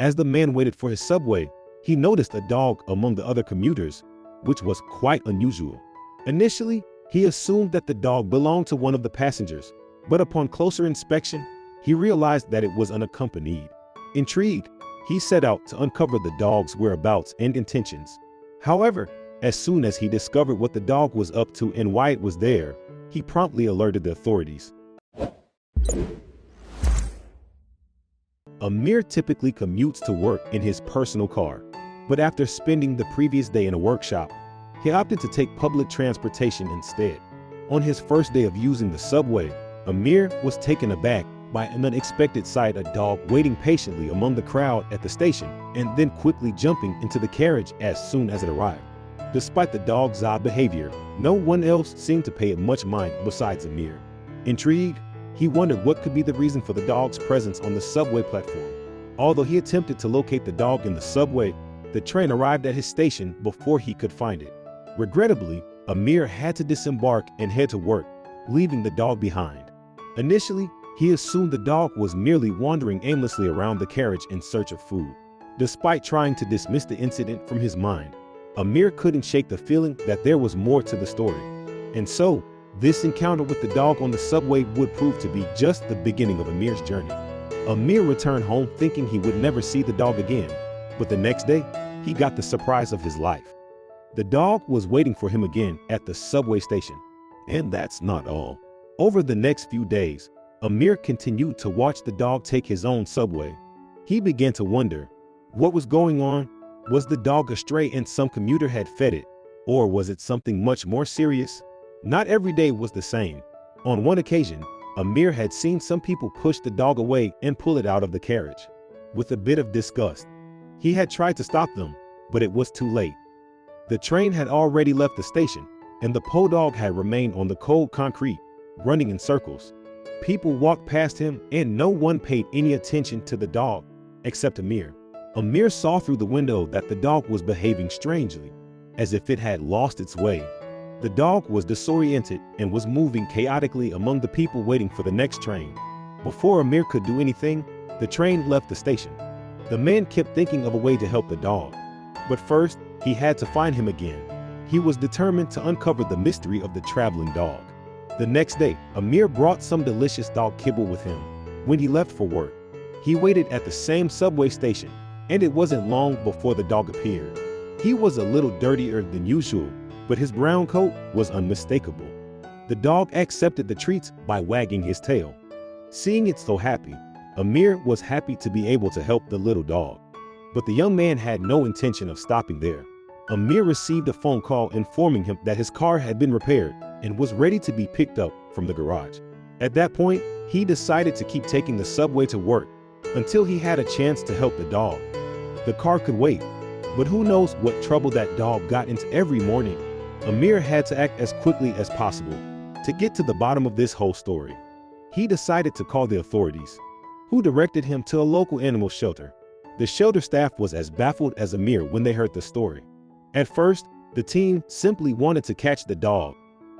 As the man waited for his subway, he noticed a dog among the other commuters, which was quite unusual. Initially, he assumed that the dog belonged to one of the passengers, but upon closer inspection, he realized that it was unaccompanied. Intrigued, he set out to uncover the dog's whereabouts and intentions. However, as soon as he discovered what the dog was up to and why it was there, he promptly alerted the authorities. Amir typically commutes to work in his personal car, but after spending the previous day in a workshop, he opted to take public transportation instead. On his first day of using the subway, Amir was taken aback by an unexpected sight: a dog waiting patiently among the crowd at the station and then quickly jumping into the carriage as soon as it arrived. Despite the dog's odd behavior, no one else seemed to pay it much mind besides Amir. Intrigued, he wondered what could be the reason for the dog's presence on the subway platform. Although he attempted to locate the dog in the subway, the train arrived at his station before he could find it. Regrettably, Amir had to disembark and head to work, leaving the dog behind. Initially, he assumed the dog was merely wandering aimlessly around the carriage in search of food. Despite trying to dismiss the incident from his mind, Amir couldn't shake the feeling that there was more to the story. And so, this encounter with the dog on the subway would prove to be just the beginning of Amir's journey. Amir returned home thinking he would never see the dog again, but the next day, he got the surprise of his life. The dog was waiting for him again at the subway station. And that's not all. Over the next few days, Amir continued to watch the dog take his own subway. He began to wonder, what was going on? Was the dog astray and some commuter had fed it? Or was it something much more serious? Not every day was the same. On one occasion, Amir had seen some people push the dog away and pull it out of the carriage. With a bit of disgust, he had tried to stop them, but it was too late. The train had already left the station, and the poor dog had remained on the cold concrete, running in circles. People walked past him, and no one paid any attention to the dog, except Amir. Amir saw through the window that the dog was behaving strangely, as if it had lost its way. The dog was disoriented and was moving chaotically among the people waiting for the next train. Before Amir could do anything, the train left the station. The man kept thinking of a way to help the dog, but first, he had to find him again. He was determined to uncover the mystery of the traveling dog. The next day, Amir brought some delicious dog kibble with him. When he left for work, he waited at the same subway station, and it wasn't long before the dog appeared. He was a little dirtier than usual, but his brown coat was unmistakable. The dog accepted the treats by wagging his tail. Seeing it so happy, Amir was happy to be able to help the little dog. But the young man had no intention of stopping there. Amir received a phone call informing him that his car had been repaired and was ready to be picked up from the garage. At that point, he decided to keep taking the subway to work until he had a chance to help the dog. The car could wait, but who knows what trouble that dog got into every morning. Amir had to act as quickly as possible to get to the bottom of this whole story. He decided to call the authorities, who directed him to a local animal shelter. The shelter staff was as baffled as Amir when they heard the story. At first, the team simply wanted to catch the dog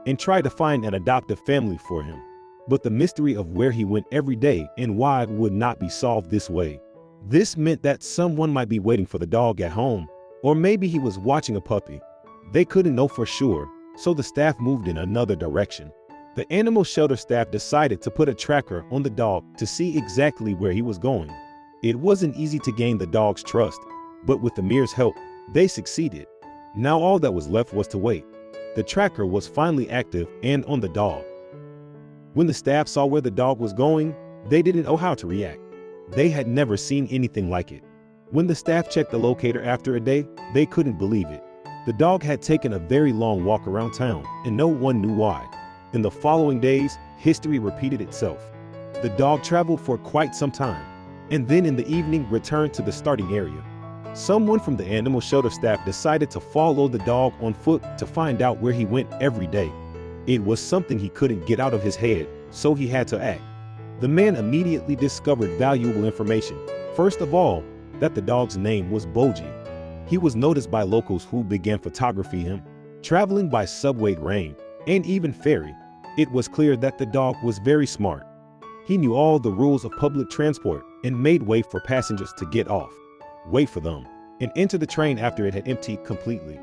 and try to find an adoptive family for him. But the mystery of where he went every day and why would not be solved this way. This meant that someone might be waiting for the dog at home, or maybe he was watching a puppy. They couldn't know for sure, so the staff moved in another direction. The animal shelter staff decided to put a tracker on the dog to see exactly where he was going. It wasn't easy to gain the dog's trust, but with Amir's help, they succeeded. Now all that was left was to wait. The tracker was finally active and on the dog. When the staff saw where the dog was going, they didn't know how to react. They had never seen anything like it. When the staff checked the locator after a day, they couldn't believe it. The dog had taken a very long walk around town, and no one knew why. In the following days, history repeated itself. The dog traveled for quite some time, and then in the evening returned to the starting area. Someone from the animal shelter staff decided to follow the dog on foot to find out where he went every day. It was something he couldn't get out of his head, so he had to act. The man immediately discovered valuable information. First of all, that the dog's name was Boji. He was noticed by locals who began photographing him, traveling by subway, train, and even ferry. It was clear that the dog was very smart. He knew all the rules of public transport and made way for passengers to get off. wait for them, and enter the train after it had emptied completely.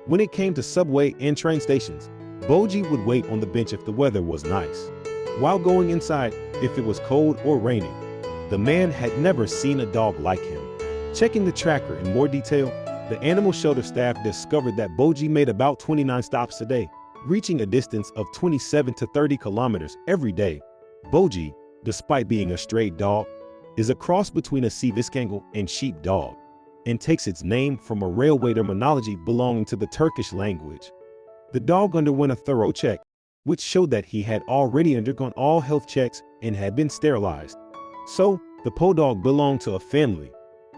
When it came to subway and train stations, Boji would wait on the bench if the weather was nice, while going inside if it was cold or raining. The man had never seen a dog like him. Checking the tracker in more detail, the animal shelter staff discovered that Boji made about 29 stops a day, reaching a distance of 27 to 30 kilometers every day. Boji, despite being a stray dog, is a cross between a Sivaskangal and sheepdog, and takes its name from a railway terminology belonging to the Turkish language. The dog underwent a thorough check, which showed that he had already undergone all health checks and had been sterilized. So, the Podog belonged to a family,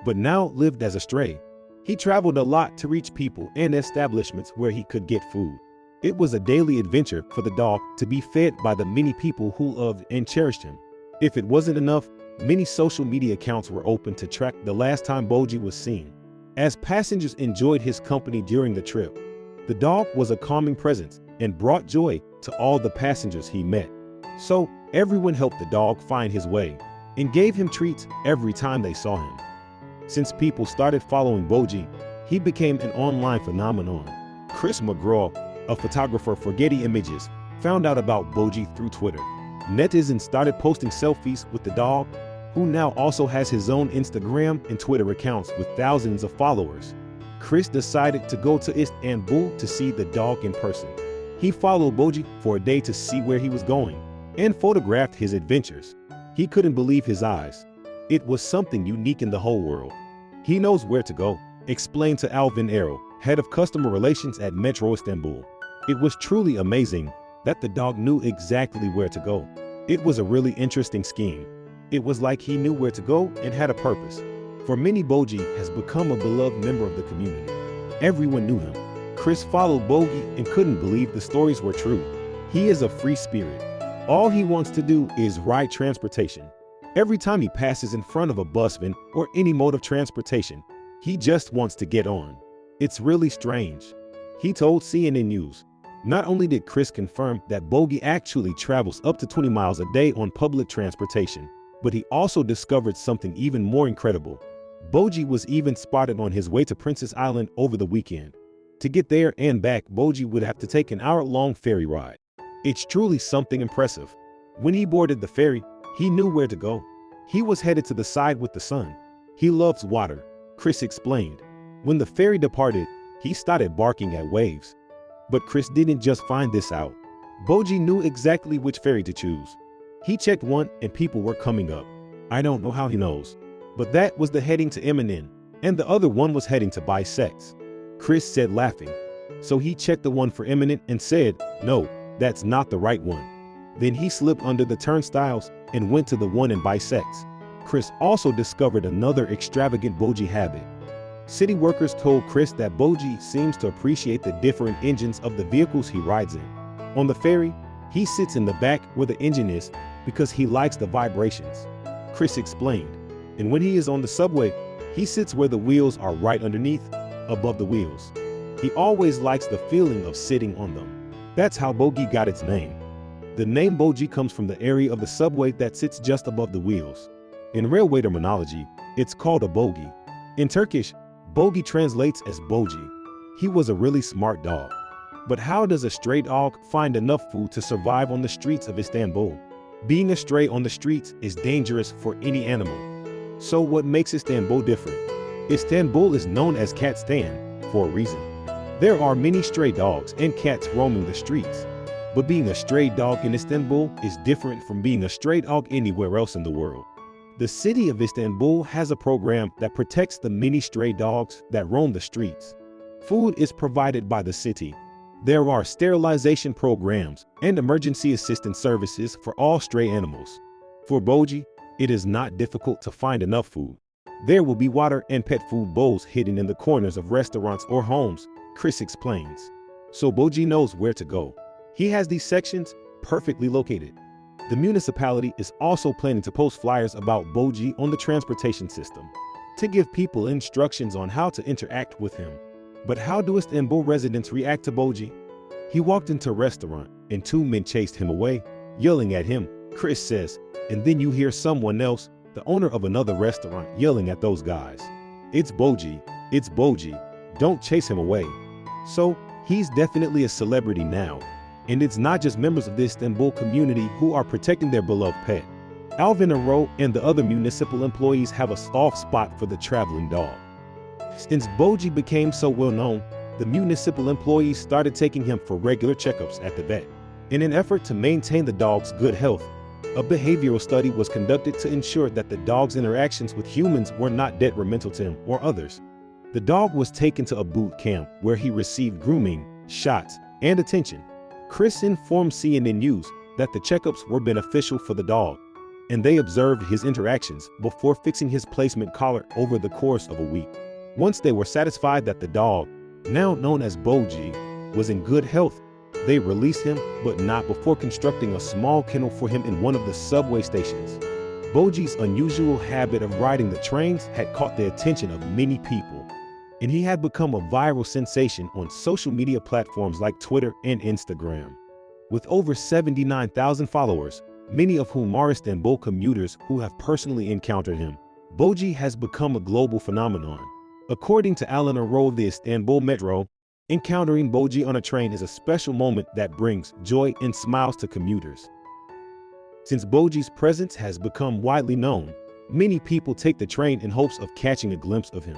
but now lived as a stray. He traveled a lot to reach people and establishments where he could get food. It was a daily adventure for the dog to be fed by the many people who loved and cherished him. If it wasn't enough, many social media accounts were open to track the last time Boji was seen. As passengers enjoyed his company during the trip, the dog was a calming presence and brought joy to all the passengers he met. So everyone helped the dog find his way and gave him treats every time they saw him. Since people started following Boji, he became an online phenomenon. Chris McGraw, a photographer for Getty Images, found out about Boji through Twitter. Netizens started posting selfies with the dog, who now also has his own Instagram and Twitter accounts with thousands of followers. Chris decided to go to Istanbul to see the dog in person. He followed Boji for a day to see where he was going and photographed his adventures. He couldn't believe his eyes. It was something unique in the whole world. He knows where to go, explained to Alvin Errol, head of customer relations at Metro Istanbul. It was truly amazing that the dog knew exactly where to go. It was a really interesting scheme. It was like he knew where to go and had a purpose. For many, Boji has become a beloved member of the community. Everyone knew him. Chris followed Boji and couldn't believe the stories were true. He is a free spirit. All he wants to do is ride transportation. Every time he passes in front of a bus van or any mode of transportation, he just wants to get on. It's really strange. He told CNN News. Not only did Chris confirm that Boji actually travels up to 20 miles a day on public transportation, but he also discovered something even more incredible. Boji was even spotted on his way to Princess Island over the weekend. To get there and back, Boji would have to take an hour-long ferry ride. It's truly something impressive. When he boarded the ferry, he knew where to go. He was headed to the side with the sun. He loves water, Chris explained. When the ferry departed, he started barking at waves. But Chris didn't just find this out. Boji knew exactly which ferry to choose. He checked one and people were coming up. I don't know how he knows, but that was the heading to Eminem, and the other one was heading to Bisects. Chris said, laughing. So he checked the one for Eminem and said, no, that's not the right one. Then he slipped under the turnstiles and went to the one in Bisects. Chris also discovered another extravagant Boji habit. City workers told Chris that Boji seems to appreciate the different engines of the vehicles he rides in. On the ferry, he sits in the back where the engine is because he likes the vibrations, Chris explained. And when he is on the subway, he sits where the wheels are right underneath, above the wheels. He always likes the feeling of sitting on them. That's how Boji got its name. The name Boji comes from the area of the subway that sits just above the wheels. In railway terminology, it's called a bogie. In Turkish, bogie translates as Boji. He was a really smart dog. But how does a stray dog find enough food to survive on the streets of Istanbul? Being a stray on the streets is dangerous for any animal. So what makes Istanbul different? Istanbul is known as Catstan for a reason. There are many stray dogs and cats roaming the streets. But being a stray dog in Istanbul is different from being a stray dog anywhere else in the world. The city of Istanbul has a program that protects the many stray dogs that roam the streets. Food is provided by the city. There are sterilization programs and emergency assistance services for all stray animals. For Boji, it is not difficult to find enough food. There will be water and pet food bowls hidden in the corners of restaurants or homes, Chris explains. So Boji knows where to go. He has these sections perfectly located. The municipality is also planning to post flyers about Boji on the transportation system to give people instructions on how to interact with him. But how do Istanbul residents react to Boji? He walked into a restaurant and two men chased him away, yelling at him, Chris says, and then you hear someone else, the owner of another restaurant, yelling at those guys. "It's Boji, it's Boji, don't chase him away." So, he's definitely a celebrity now. And it's not just members of the Istanbul community who are protecting their beloved pet. Alvin Aro and the other municipal employees have a soft spot for the traveling dog. Since Boji became so well known, the municipal employees started taking him for regular checkups at the vet. In an effort to maintain the dog's good health, a behavioral study was conducted to ensure that the dog's interactions with humans were not detrimental to him or others. The dog was taken to a boot camp where he received grooming, shots, and attention. Chris informed CNN News that the checkups were beneficial for the dog, and they observed his interactions before fixing his placement collar over the course of a week. Once they were satisfied that the dog, now known as Boji, was in good health, they released him, but not before constructing a small kennel for him in one of the subway stations. Boji's unusual habit of riding the trains had caught the attention of many people, and he had become a viral sensation on social media platforms like Twitter and Instagram. With over 79,000 followers, many of whom are Istanbul commuters who have personally encountered him, Boji has become a global phenomenon. According to Alan Aro of the Istanbul Metro, encountering Boji on a train is a special moment that brings joy and smiles to commuters. Since Boji's presence has become widely known, many people take the train in hopes of catching a glimpse of him.